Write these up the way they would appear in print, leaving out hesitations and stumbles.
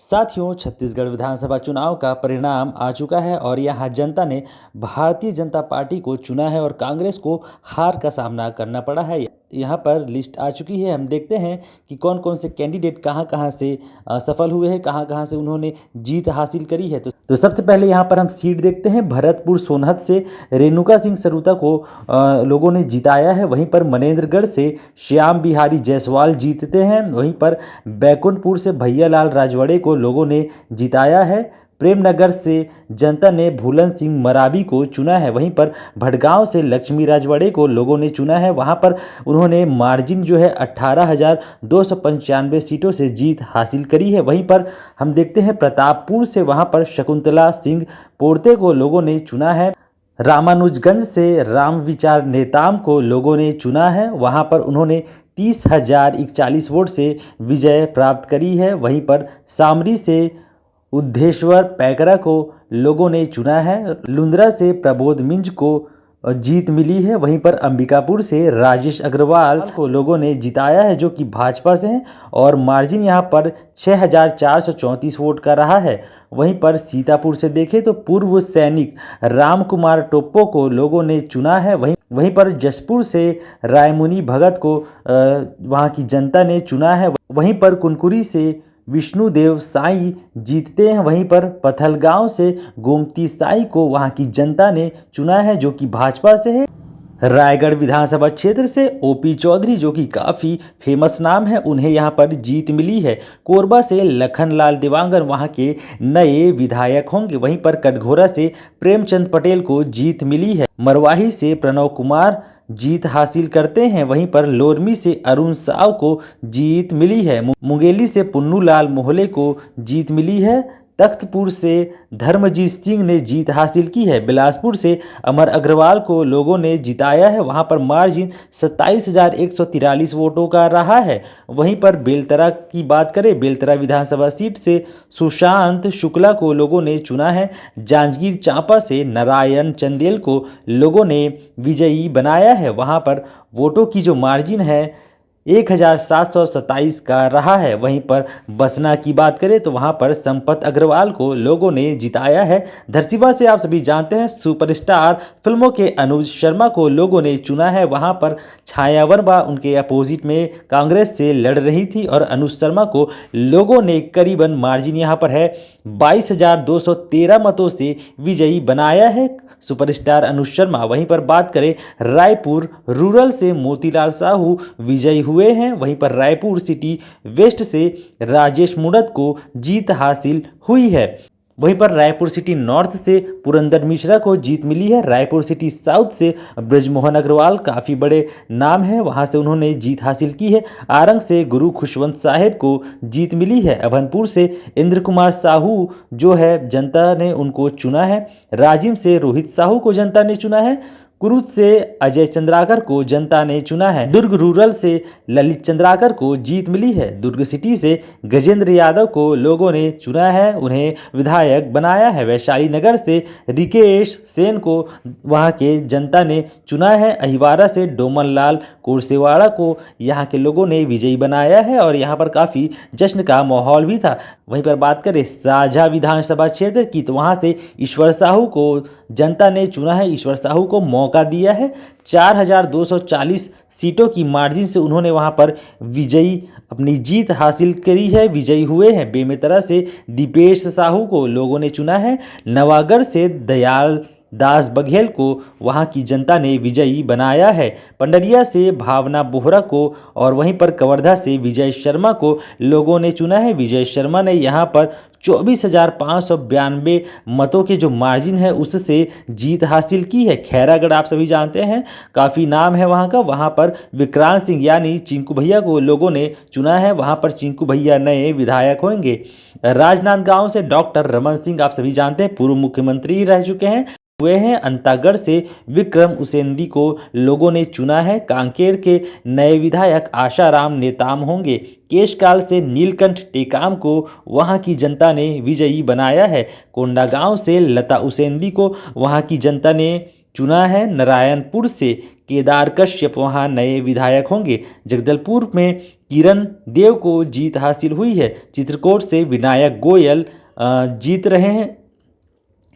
साथियों, छत्तीसगढ़ विधानसभा चुनाव का परिणाम आ चुका है और यहाँ जनता ने भारतीय जनता पार्टी को चुना है और कांग्रेस को हार का सामना करना पड़ा है। यहाँ पर लिस्ट आ चुकी है। हम देखते हैं कि कौन कौन से कैंडिडेट कहाँ कहाँ से सफल हुए हैं, कहाँ कहाँ से उन्होंने जीत हासिल करी है। तो सबसे पहले यहाँ पर हम सीट देखते हैं। भरतपुर सोनहत से रेणुका सिंह सरूता को लोगों ने जिताया है। वहीं पर मनेंद्रगढ़ से श्याम बिहारी जायसवाल जीतते हैं। वहीं पर बैकुंठपुर से भैयालाल राजवाड़े को लोगों ने जिताया है। प्रेमनगर से जनता ने भूलन सिंह मरावी को चुना है। वहीं पर भटगांव से लक्ष्मी राजवाड़े को लोगों ने चुना है। वहां पर उन्होंने मार्जिन जो है 18,295 सीटों से जीत हासिल करी है। वहीं पर हम देखते हैं प्रतापपुर से वहां पर शकुंतला सिंह पोर्ते को लोगों ने चुना है। रामानुजगंज से राम विचार नेताम को लोगों ने चुना है। वहां पर उन्होंने 30,041 वोट से विजय प्राप्त करी है। वहीं पर सामरी से उद्धेश्वर पैकरा को लोगों ने चुना है। लुंद्रा से प्रबोध मिंज को जीत मिली है। वहीं पर अंबिकापुर से राजेश अग्रवाल को लोगों ने जिताया है, जो कि भाजपा से हैं और मार्जिन यहां पर 6,434 वोट का रहा है। वहीं पर सीतापुर से देखें तो पूर्व सैनिक राम कुमार टोप्पो को लोगों ने चुना है। वहीं पर जसपुर से रायमुनि भगत को वहां की जनता ने चुना है। वहीं पर कुनकुरी से विष्णुदेव साई जीतते हैं। वहीं पर पथलगांव से गोमती साई को वहां की जनता ने चुना है, जो कि भाजपा से है। रायगढ़ विधानसभा क्षेत्र से ओपी चौधरी, जो कि काफ़ी फेमस नाम है, उन्हें यहां पर जीत मिली है। कोरबा से लखनलाल देवांगन वहां के नए विधायक होंगे। वहीं पर कटघोरा से प्रेमचंद पटेल को जीत मिली है। मरवाही से प्रणव कुमार जीत हासिल करते हैं। वहीं पर लोरमी से अरुण साव को जीत मिली है। मुंगेली से पुन्नूलाल मोहले को जीत मिली है। तख्तपुर से धर्मजीत सिंह ने जीत हासिल की है। बिलासपुर से अमर अग्रवाल को लोगों ने जिताया है। वहां पर मार्जिन 27,143 वोटों का रहा है। वहीं पर बेलतरा की बात करें, बेलतरा विधानसभा सीट से सुशांत शुक्ला को लोगों ने चुना है। जांजगीर चांपा से नारायण चंदेल को लोगों ने विजयी बनाया है। वहां पर वोटों की जो मार्जिन है 1,727 का रहा है। वहीं पर बसना की बात करें तो वहां पर संपत अग्रवाल को लोगों ने जिताया है। धरसीवा से आप सभी जानते हैं सुपरस्टार फिल्मों के अनुज शर्मा को लोगों ने चुना है। वहां पर छाया वर्मा उनके अपोजिट में कांग्रेस से लड़ रही थी और अनुज शर्मा को लोगों ने करीबन मार्जिन यहां पर है 22,213 मतों से विजयी बनाया है सुपरस्टार अनुज शर्मा। वहीं पर बात करें रायपुर रूरल से मोतीलाल साहू विजयी हुए हैं। वहीं पर रायपुर सिटी वेस्ट से राजेश मुड़त को जीत हासिल हुई है। वहीं पर रायपुर सिटी नॉर्थ से पुरंदर मिश्रा को जीत मिली है। रायपुर सिटी साउथ से ब्रजमोहन अग्रवाल काफ़ी बड़े नाम है, वहां से उन्होंने जीत हासिल की है। आरंग से गुरु खुशवंत साहेब को जीत मिली है। अभनपुर से इंद्र कुमार साहू जो है जनता ने उनको चुना है। राजिम से रोहित साहू को जनता ने चुना है। कुरुद से अजय चंद्राकर को जनता ने चुना है। दुर्ग रूरल से ललित चंद्राकर को जीत मिली है। दुर्ग सिटी से गजेंद्र यादव को लोगों ने चुना है, उन्हें विधायक बनाया है। वैशाली नगर से रिकेश सेन को वहां के जनता ने चुना है। अहिवारा से डोमन लाल कोरसेवाड़ा को यहाँ के लोगों ने विजयी बनाया है और यहाँ पर काफ़ी जश्न का माहौल भी था। वहीं पर बात करें साझा विधानसभा क्षेत्र की तो वहाँ से ईश्वर साहू को जनता ने चुना है। ईश्वर साहू को मौका दिया है। 4,240 सीटों की मार्जिन से उन्होंने वहां पर विजयी अपनी जीत हासिल करी है, विजयी हुए हैं। बेमेतरा से दीपेश साहू को लोगों ने चुना है। नवागढ़ से दयाल दास बघेल को वहां की जनता ने विजयी बनाया है। पंडरिया से भावना बोहरा को और वहीं पर कवर्धा से विजय शर्मा को लोगों ने चुना है। विजय शर्मा ने यहां पर 24,592 मतों के जो मार्जिन है उससे जीत हासिल की है। खैरागढ़ आप सभी जानते हैं काफ़ी नाम है वहां का। वहां पर विक्रांत सिंह यानी चिंकू भैया को लोगों ने चुना है। वहां पर चिंकू भैया नए विधायक होंगे। राजनांदगांव से डॉक्टर रमन सिंह आप सभी जानते हैं पूर्व मुख्यमंत्री रह चुके हैं हुए हैं। अंतागढ़ से विक्रम उसेंदी को लोगों ने चुना है। कांकेर के नए विधायक आशाराम नेताम होंगे। केशकाल से नीलकंठ टेकाम को वहां की जनता ने विजयी बनाया है। कोंडागांव से लता उसेंदी को वहां की जनता ने चुना है। नारायणपुर से केदार कश्यप वहाँ नए विधायक होंगे। जगदलपुर में किरण देव को जीत हासिल हुई है। चित्रकूट से विनायक गोयल जीत रहे हैं।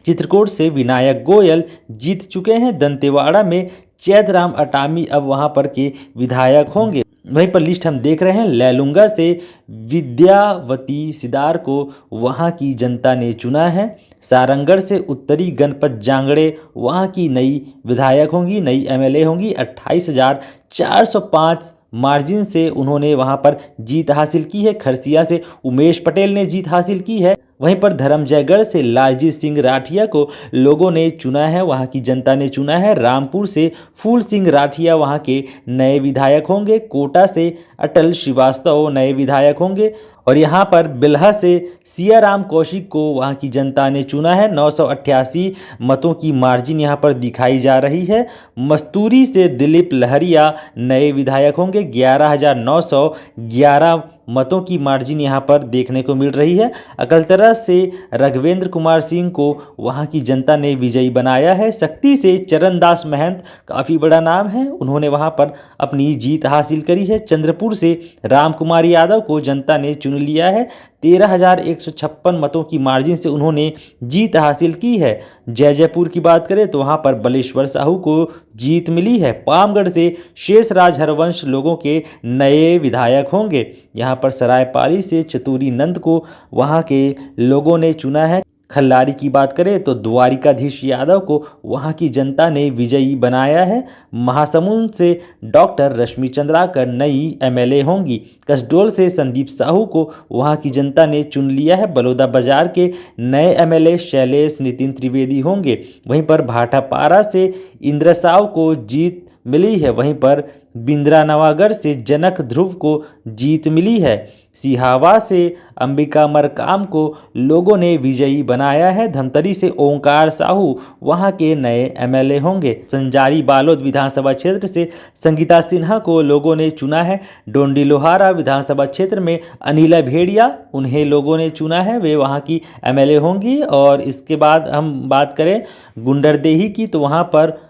चित्रकूट से विनायक गोयल जीत चुके हैं। दंतेवाड़ा में चैतराम अटामी अब वहां पर के विधायक होंगे। वहीं पर लिस्ट हम देख रहे हैं। लैलूंगा से विद्यावती सिदार को वहां की जनता ने चुना है। सारंगढ़ से उत्तरी गणपत जांगड़े वहां की नई विधायक होंगी, नई एमएलए होंगी। 28,405 मार्जिन से उन्होंने वहां पर जीत हासिल की है। खरसिया से उमेश पटेल ने जीत हासिल की है। वहीं पर धर्मजयगढ़ से लालजीत सिंह राठिया को लोगों ने चुना है, वहां की जनता ने चुना है। रामपुर से फूल सिंह राठिया वहां के नए विधायक होंगे। कोटा से अटल श्रीवास्तव नए विधायक होंगे। और यहाँ पर बिल्हा से सियाराम कौशिक को वहाँ की जनता ने चुना है। 988 मतों की मार्जिन यहाँ पर दिखाई जा रही है। मस्तूरी से दिलीप लहरिया नए विधायक होंगे। 11,911 मतों की मार्जिन यहाँ पर देखने को मिल रही है। अकलतरा से रघवेंद्र कुमार सिंह को वहाँ की जनता ने विजयी बनाया है। शक्ति से चरणदास महंत काफ़ी बड़ा नाम है, उन्होंने वहाँ पर अपनी जीत हासिल करी है। चंद्रपुर से राम कुमार यादव को जनता ने चुन लिया है। 13,156 मतों की मार्जिन से उन्होंने जीत हासिल की है। जयजयपुर की बात करें तो वहाँ पर बलेश्वर साहू को जीत मिली है। पामगढ़ से शेषराज हरवंश लोगों के नए विधायक होंगे। यहाँ पर सरायपाली से चतुरी नंद को वहाँ के लोगों ने चुना है। खल्लारी की बात करें तो द्वारिकाधीश यादव को वहाँ की जनता ने विजयी बनाया है। महासमुंद से डॉक्टर रश्मि चंद्राकर नई एमएलए होंगी। कसडोल से संदीप साहू को वहाँ की जनता ने चुन लिया है। बलौदा बाजार के नए एमएलए शैलेश नितिन त्रिवेदी होंगे। वहीं पर भाटापारा से इंद्र साव को जीत मिली है। वहीं पर बिंद्रा नवागढ़ से जनक ध्रुव को जीत मिली है। सिहावा से अंबिका मरकाम को लोगों ने विजयी बनाया है। धमतरी से ओंकार साहू वहां के नए एमएलए होंगे। संजारी बालोद विधानसभा क्षेत्र से संगीता सिन्हा को लोगों ने चुना है। डोंडी लोहारा विधानसभा क्षेत्र में अनिला भेड़िया, उन्हें लोगों ने चुना है, वे वहां की एमएलए होंगी। और इसके बाद हम बात करें गुंडरदेही की तो वहां पर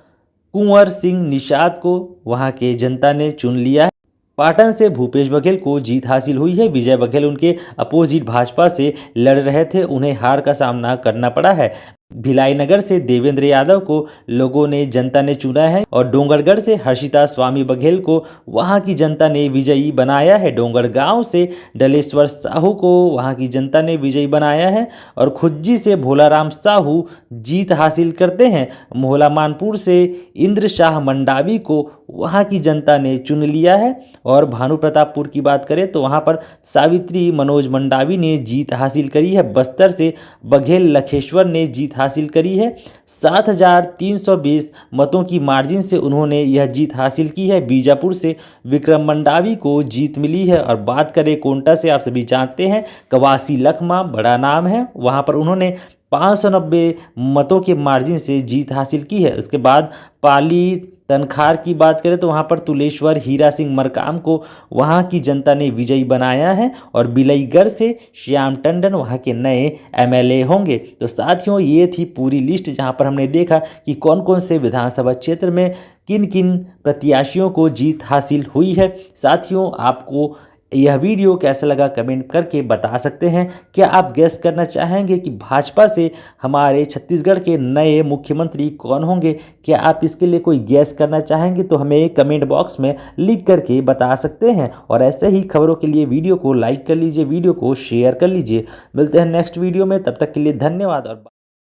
कुंवर सिंह निषाद को वहां के जनता ने चुन लिया है। पाटन से भूपेश बघेल को जीत हासिल हुई है। विजय बघेल उनके अपोजिट भाजपा से लड़ रहे थे, उन्हें हार का सामना करना पड़ा है। भिलाई नगर से देवेंद्र यादव को लोगों ने जनता ने चुना है। और डोंगरगढ़ से हर्षिता स्वामी बघेल को वहां की जनता ने विजयी बनाया है। डोंगरगांव से डलेश्वर साहू को वहां की जनता ने विजयी बनाया है। और खुज्जी से भोलाराम साहू जीत हासिल करते हैं। मोहला मानपुर से इंद्र शाह मंडावी को वहां की जनता ने चुन लिया है। और भानु प्रतापपुर की बात करें तो वहां पर सावित्री मनोज मंडावी ने जीत हासिल करी है। बस्तर से बघेल लखेश्वर ने जीत हासिल करी है। 7,320 मतों की मार्जिन से उन्होंने यह जीत हासिल की है। बीजापुर से विक्रम मंडावी को जीत मिली है। और बात करें कोंटा से, आप सभी जानते हैं कवासी लखमा बड़ा नाम है, वहां पर उन्होंने 590 मतों के मार्जिन से जीत हासिल की है। उसके बाद पाली तनखार की बात करें तो वहाँ पर तुलेश्वर हीरा सिंह मरकाम को वहाँ की जनता ने विजयी बनाया है। और बिलईगढ़ से श्याम टंडन वहाँ के नए एमएलए होंगे। तो साथियों, ये थी पूरी लिस्ट जहाँ पर हमने देखा कि कौन कौन से विधानसभा क्षेत्र में किन किन प्रत्याशियों को जीत हासिल हुई है। साथियों, आपको यह वीडियो कैसा लगा कमेंट करके बता सकते हैं। क्या आप गैस करना चाहेंगे कि भाजपा से हमारे छत्तीसगढ़ के नए मुख्यमंत्री कौन होंगे? क्या आप इसके लिए कोई गैस करना चाहेंगे तो हमें कमेंट बॉक्स में लिख करके बता सकते हैं। और ऐसे ही खबरों के लिए वीडियो को लाइक कर लीजिए, वीडियो को शेयर कर लीजिए। मिलते हैं नेक्स्ट वीडियो में, तब तक के लिए धन्यवाद। और